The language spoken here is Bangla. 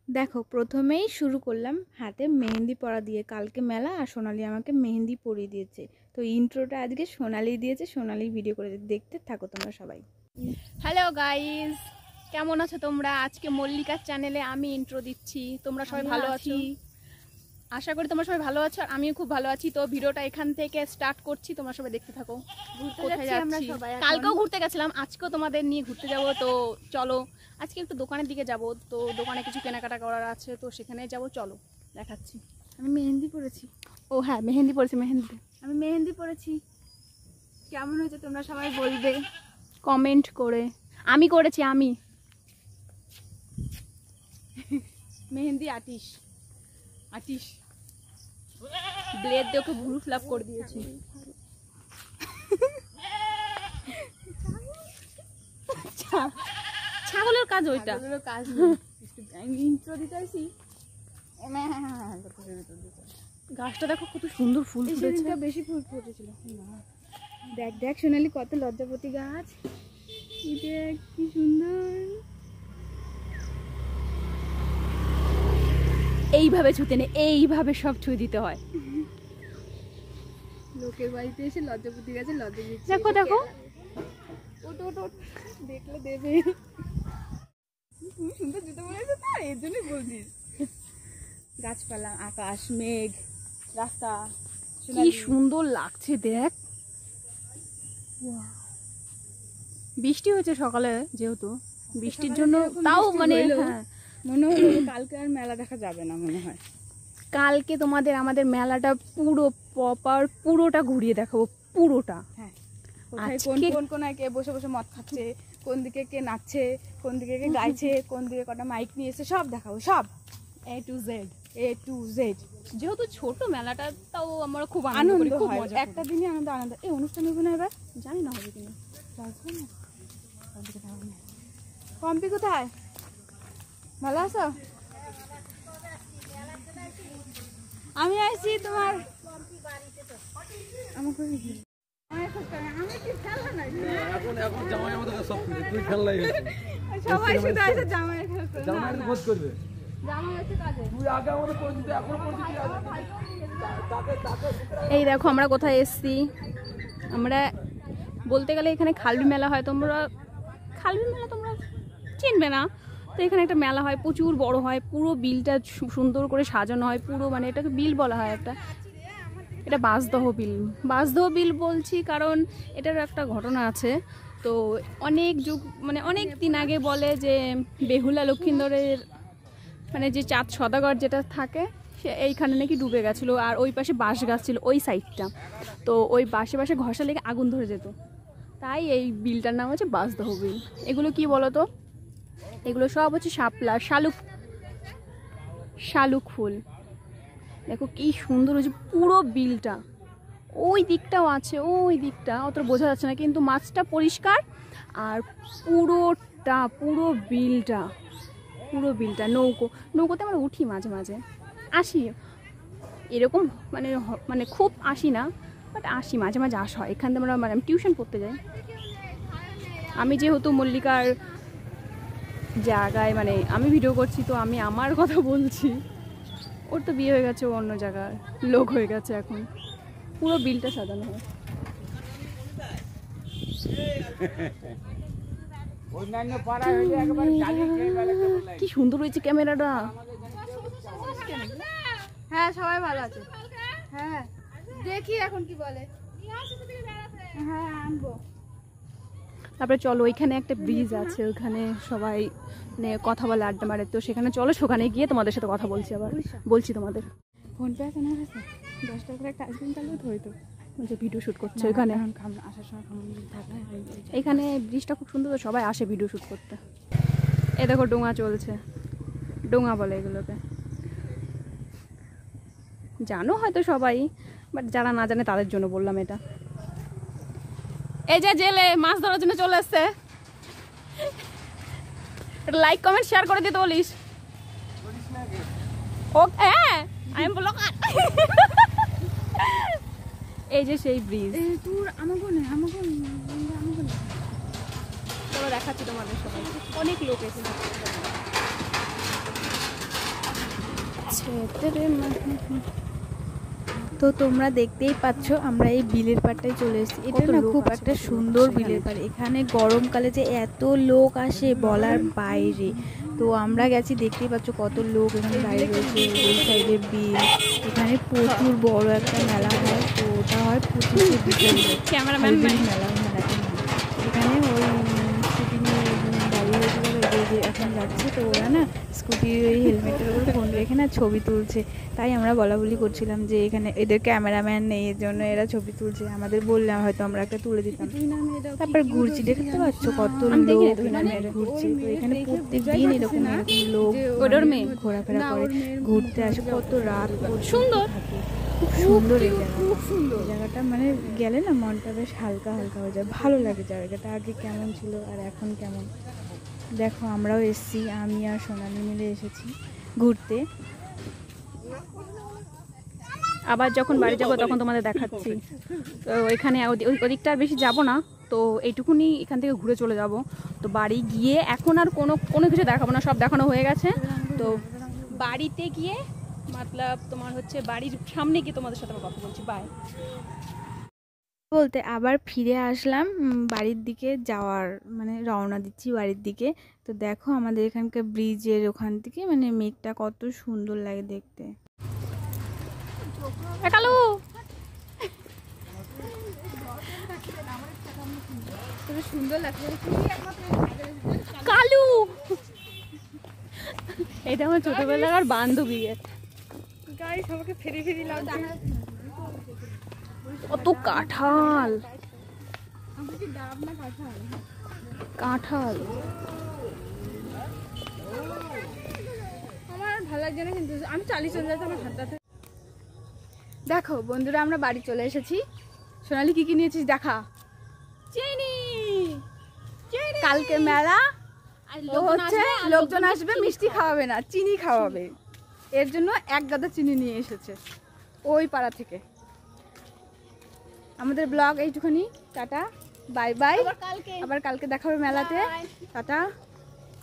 দেখো প্রথমেই শুরু করলাম হাতে মেহেন্দি পরা দিয়ে। কালকে মেলা আর সোনালি আমাকে মেহেন্দি পরিয়ে দিয়েছে। তো ইন্ট্রোটা আজকে সোনালি দিয়েছে, সোনালি ভিডিও করে দেখতে থাকো তোমরা সবাই। হ্যালো গাইস, কেমন আছো তোমরা? আজকে মল্লিকার চ্যানেলে আমি ইন্ট্রো দিচ্ছি। তোমরা সবাই ভালো আছো? আশা করি তোমরা সবাই ভালো আছো, আর আমিও খুব ভালো আছি। তো ভিডিওটা এখান থেকে স্টার্ট করছি, তোমরা সবাই দেখতে থাকো। কোথায় যাচ্ছি? কালকেও ঘুরতে গেছিলাম, আজকেও তোমাদের নিয়ে ঘুরতে যাব। তো চলো আজকে একটু দোকানের দিকে যাব। তো দোকানে কিছু কেনাকাটা করার আছে, তো সেখানে যাব। চলো দেখাচ্ছি। আমি মেহেন্দি পরেছি। ও হ্যাঁ, মেহেন্দি পরেছি। আমি মেহেন্দি পরেছি, কেমন হয়েছে তোমরা সবাই বলবে কমেন্ট করে। আমি করেছি, আমি মেহেন্দি আটিশ ব্লেড দিয়ে ওকে ভুরু ফ্লাপ করে দিয়েছি। ছাগলের কাজ ওইটা, কাজ আমি ইন্ট্রো দিতে আসি। গাছটা দেখো কত সুন্দর ফুল ফুটেছে। বেশি ফুল ফুটেছিল। দেখ দেখ সোনালি, কত লজ্জাপতি গাছ। দেখ কি সুন্দর। এইভাবে ছুতে নেই, এইভাবে সব ছুঁয়ে দিতে হয়। লোকের বাড়িতে এসে লজ্জাপতি গাছে লজ্জা দিচ্ছে। দেখো দেখো, ওট ওট ওট, দেখলে দেবে। তুমি সুন্দর জুতো পরেছো তো, এর জন্যই বলছিস। গাছপালা, আকাশ, মেঘ, রাস্তা, কি সুন্দর লাগছে দেখ। বৃষ্টি হয়েছে সকালে, যেহেতু বৃষ্টির জন্য তাও মানে মনে হলো কালকে আর মেলা দেখা যাবে না মনে হয়। কালকে তোমাদের আমাদের মেলাটা পুরো প্রপার পুরোটা ঘুরিয়ে দেখাবো, পুরোটা। হ্যাঁ, কোথায় কোন কোনায় কে বসে বসে মদ খাচ্ছে, কোন দিকে কে নাচছে, কোন দিকে কে গাইছে, কোন দিকে কটা মাইক নিয়ে এসে সব দেখাবো, সব A to Z। যেহেতু ছোট মেলাটা, তাও আমরা খুব আনন্দ হয়, একটা দিনই আনন্দ। এই অনুষ্ঠান হবে না এবার, জানি না হবে কিনা। পম্পি কোথায়? ভালো আছো? আমি আইছি তোমার সবাই শুধু আছে জামাইয়ের খোঁজ করবে। এই দেখো আমরা কোথায় এসছি। আমরা বলতে গেলে এখানে খালবি মেলা হয়। খালবি মেলা তোমরা চিনবে না। তো এখানে একটা মেলা হয়, প্রচুর বড় হয়, পুরো বিলটা সুন্দর করে সাজানো হয়। পুরো মানে এটাকে বিল বলা হয় একটা। এটা বাঁশদহ বিল বলছি কারণ এটার একটা ঘটনা আছে। তো অনেক যুগ মানে অনেক দিন আগে বলে যে বেহুলা লক্ষিন্দরের মানে যে চাঁদ সদাগর যেটা থাকে, সে এইখানে নাকি ডুবে গেছিলো। আর ওই পাশে বাঁশ গাছ ছিল ওই সাইডটা। তো ওই বাঁশে বাঁশে ঘষা লেগে আগুন ধরে যেত, তাই এই বিলটার নাম হচ্ছে বাঁশদহ বিল। এগুলো কি বলো তো? এগুলো সব হচ্ছে শাপলা, শালুক ফুল। দেখো কি সুন্দর হয়েছে পুরো বিলটা। ওই দিকটাও আছে, ওই দিকটা অত বোঝা যাচ্ছে না, কিন্তু মাছটা পরিষ্কার। আর পুরো বিলটা নৌকোতে আমরা উঠি মাঝে মাঝে, আসি এরকম মানে খুব আসি না, বাট আসি মাঝে মাঝে আসা হয়। এখান থেকে আমরা আমি টিউশন পড়তে যাই। আমি যেহেতু মল্লিকার জায়গায় মানে আমি ভিডিও করছি, তো আমি আমার কথা বলছি। ওর তো বিয়ে হয়ে গেছে, ও অন্য জায়গায় লোক হয়ে গেছে এখন। পুরো বিলটা সাজানো হয়। কি সুন্দর হয়েছে ক্যামেরাটা। হ্যাঁ সবাই ভালো আছে। হ্যাঁ দেখি এখন কি বলে। হ্যাঁ আনবো। তারপরে চলো, ওইখানে একটা ব্রিজ আছে, ওইখানে সবাই মানে কথা বলে, আড্ডা মারে। তো সেখানে চলো, সেখানে গিয়ে তোমাদের সাথে কথা বলছি। আবার বলছি তোমাদের। ফোনপে আছে না? 10 টাকা করে একটা আইসক্রিম চালু হইতো। যে ভিডিও শ্যুট করছে ওইখানে, আসার সময় এইখানে ব্রিজটা খুব সুন্দর, তো সবাই আসে ভিডিও শ্যুট করতে। এ দেখো ডোঙা চলছে, ডোঙা বলে এগুলোকে, জানো হয়তো সবাই, বাট যারা না জানে তাদের জন্য বললাম এটা। এই যে জেলে মাছ ধরার জন্য চলে এসছে, লাইক কমেন্ট শেয়ার করে দিতে বলিস। ও হ্যাঁ, আমি বলো এই যে সেই ব্রিজ। তোর আমাকে চলো দেখাচ্ছি তোমাদের সবাই। অনেক লোক এসেছে। তো তোমরা দেখতেই পাচ্ছ আমরা এই বিলের পাড়টায় চলে এসেছি। এটা না খুব একটা সুন্দর বিলের পাড়। এখানে গরমকালে যে এত লোক আসে বলার বাইরে। তো আমরা গেছি, দেখতেই পাচ্ছ কত লোক এখানে দাঁড়িয়ে রয়েছে। এই সাইডে বিল, এখানে প্রচুর বড় একটা মেলা হয়। তো ওটা হয় 25শে ডিসেম্বর ক্যামেরাম্যান মেলাটা এখানে ওই স্কুটি নিয়ে দাঁড়িয়ে রয়েছে, এই যে এখন যাচ্ছে। তো ওরা না স্কুটির ওই হেলমেটের উপর ফোন রেখে না ছবি তুলছে। তাই আমরা বলাবলি করছিলাম যে এখানে এদের ক্যামেরাম্যান নেই, এর জন্য এরা ছবি তুলছে। আমাদের বললাম হয়তো আমরা একটা তুলে দিতাম। তারপর ঘুরছি, দেখতে পাচ্ছ কত লোক এখানে ঘুরছে। তো এখানে প্রত্যেকদিন এরকম লোক ঘোরাফেরা করে, ঘুরতে আসে। কত রাত সুন্দর, খুব সুন্দর এই জায়গা, খুব সুন্দর জায়গাটা। মানে গেলে না মনটা বেশ হালকা হালকা হয়ে যায়, ভালো লাগে জায়গাটা। আগে কেমন ছিল আর এখন কেমন। দেখো আমরাও এসেছি, আমি আর সোনালি মিলে এসেছি ঘুরতে। আবার যখন বাড়ি যাব তখন তোমাদের দেখাচ্ছি। তো এখানে ওদিকটা আর বেশি যাব না, তো এইটুকুনি এখান থেকে ঘুরে চলে যাব। তো বাড়ি গিয়ে এখন আর কোনো কিছু দেখাবো না, সব দেখানো হয়ে গেছে। তো বাড়িতে গিয়ে মতলব তোমার হচ্ছে বাড়ির সামনে গিয়ে তোমাদের সাথে কথা বলছি। বাই বলতে আবার ফিরে আসলাম বাড়ির দিকে যাওয়ার, মানে রওনা দিচ্ছি বাড়ির দিকে। তো দেখো আমাদের এখানকার ব্রিজের ওখান থেকে মানে মেঘটা কত সুন্দর লাগে দেখতে। কালু সুন্দর লাগছে কালু, এটা আমার ছোটবেলার আর বান্ধবী। গাইস আমাকে ফেরি ফেরি লাগছে। কত কাঁঠাল, কাঁঠাল আমার ভালো লাগছে না, কিন্তু আমি চালিয়ে চলে যাচ্ছি আমার হাতটাতে। দেখো বন্ধুরা আমরা বাড়ি চলে এসেছি। সোনালি কি কি নিয়েছিস দেখা। চিনি, কালকে মেলা, ও হচ্ছে লোকজন আসবে, মিষ্টি খাওয়াবে না, চিনি খাওয়াবে। এর জন্য এক গাদা চিনি নিয়ে এসেছে ওই পাড়া থেকে। আমাদের ব্লগ এইটুখানি, টাটা বাই বাই। আবার কালকে দেখা হবে মেলাতে, টাটা।